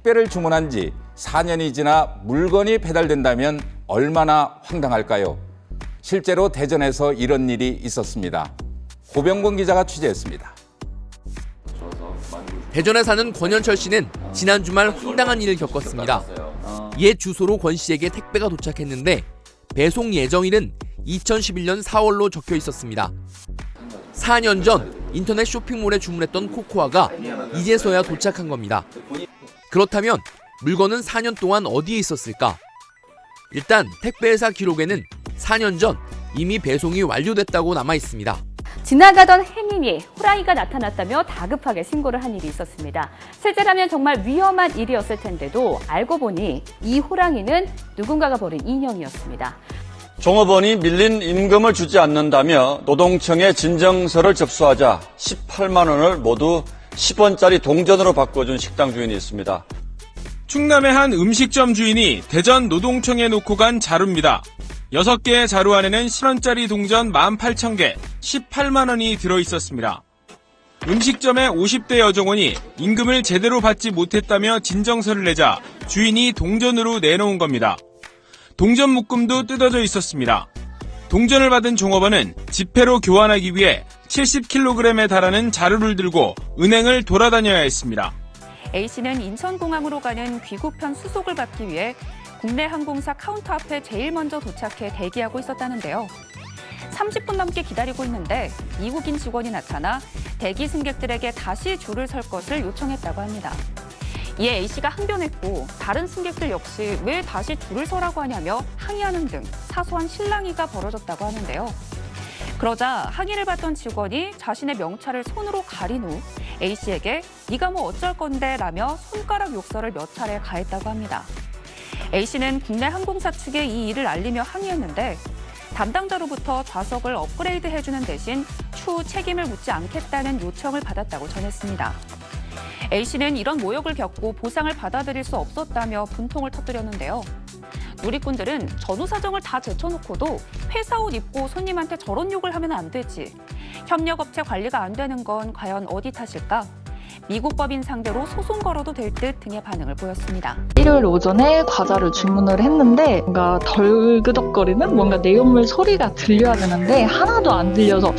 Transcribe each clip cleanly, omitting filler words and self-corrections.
택배를 주문한 지 4년이 지나 물건이 배달된다면 얼마나 황당할까요? 실제로 대전에서 이런 일이 있었습니다. 고병곤 기자가 취재했습니다. 대전에 사는 권현철 씨는 지난 주말 황당한 일을 겪었습니다. 옛 주소로 권 씨에게 택배가 도착했는데 배송 예정일은 2011년 4월로 적혀 있었습니다. 4년 전 인터넷 쇼핑몰에 주문했던 코코아가 이제서야 도착한 겁니다. 그렇다면 물건은 4년 동안 어디에 있었을까? 일단 택배회사 기록에는 4년 전 이미 배송이 완료됐다고 남아 있습니다. 지나가던 행인이 호랑이가 나타났다며 다급하게 신고를 한 일이 있었습니다. 실제라면 정말 위험한 일이었을 텐데도 알고 보니 이 호랑이는 누군가가 버린 인형이었습니다. 종업원이 밀린 임금을 주지 않는다며 노동청에 진정서를 접수하자 18만 원을 모두 10원짜리 동전으로 바꿔준 식당 주인이 있습니다. 충남의 한 음식점 주인이 대전 노동청에 놓고 간 자루입니다. 6개의 자루 안에는 10원짜리 동전 18,000개, 18만 원이 들어있었습니다. 음식점의 50대 여종원이 임금을 제대로 받지 못했다며 진정서를 내자 주인이 동전으로 내놓은 겁니다. 동전 묶음도 뜯어져 있었습니다. 동전을 받은 종업원은 지폐로 교환하기 위해 70kg에 달하는 자루를 들고 은행을 돌아다녀야 했습니다. A씨는 인천공항으로 가는 귀국편 수속을 받기 위해 국내 항공사 카운터 앞에 제일 먼저 도착해 대기하고 있었다는데요. 30분 넘게 기다리고 있는데 미국인 직원이 나타나 대기 승객들에게 다시 줄을 설 것을 요청했다고 합니다. 이에 A씨가 항변했고 다른 승객들 역시 왜 다시 줄을 서라고 하냐며 항의하는 등 사소한 실랑이가 벌어졌다고 하는데요. 그러자 항의를 받던 직원이 자신의 명찰을 손으로 가린 후 A씨에게 네가 뭐 어쩔 건데 라며 손가락 욕설을 몇 차례 가했다고 합니다. A씨는 국내 항공사 측에 이 일을 알리며 항의했는데 담당자로부터 좌석을 업그레이드 해주는 대신 추후 책임을 묻지 않겠다는 요청을 받았다고 전했습니다. A씨는 이런 모욕을 겪고 보상을 받아들일 수 없었다며 분통을 터뜨렸는데요. 누리꾼들은 전후 사정을 다 제쳐놓고도 회사 옷 입고 손님한테 저런 욕을 하면 안 되지. 협력업체 관리가 안 되는 건 과연 어디 탓일까? 미국 법인 상대로 소송 걸어도 될 듯 등의 반응을 보였습니다. 일요일 오전에 과자를 주문을 했는데 뭔가 덜그덕거리는 뭔가 내용물 소리가 들려야 되는데 하나도 안 들려서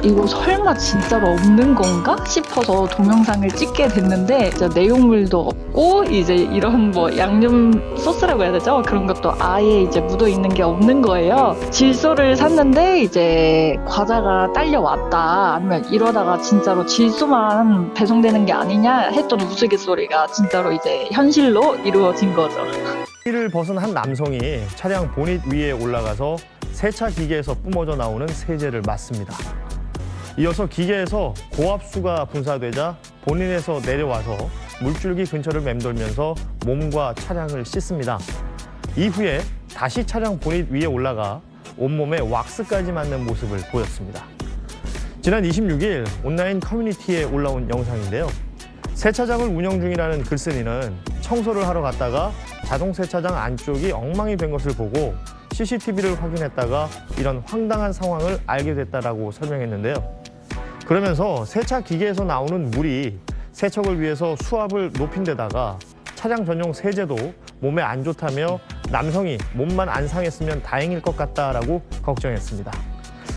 이거 설마 진짜로 없는 건가 싶어서 동영상을 찍게 됐는데 이제 내용물도 없고 이제 이런 뭐 양념 소스라고 해야 되죠? 그런 것도 아예 이제 묻어 있는 게 없는 거예요. 질소를 샀는데 이제 과자가 딸려왔다 아니면 이러다가 진짜로 질소만 배송되는 게 아니냐 했던 우스갯소리가 진짜로 이제 현실로 이루어진 거죠. 를 벗은 한 남성이 차량 보닛 위에 올라가서 세차 기계에서 뿜어져 나오는 세제를 맞습니다. 이어서 기계에서 고압수가 분사되자 본인에서 내려와서 물줄기 근처를 맴돌면서 몸과 차량을 씻습니다. 이후에 다시 차량 보닛 위에 올라가 온몸에 왁스까지 맞는 모습을 보였습니다. 지난 26일 온라인 커뮤니티에 올라온 영상인데요. 세차장을 운영 중이라는 글쓴이는 청소를 하러 갔다가 자동 세차장 안쪽이 엉망이 된 것을 보고 CCTV를 확인했다가 이런 황당한 상황을 알게 됐다라고 설명했는데요. 그러면서 세차 기계에서 나오는 물이 세척을 위해서 수압을 높인 데다가 차량 전용 세제도 몸에 안 좋다며 남성이 몸만 안 상했으면 다행일 것 같다라고 걱정했습니다.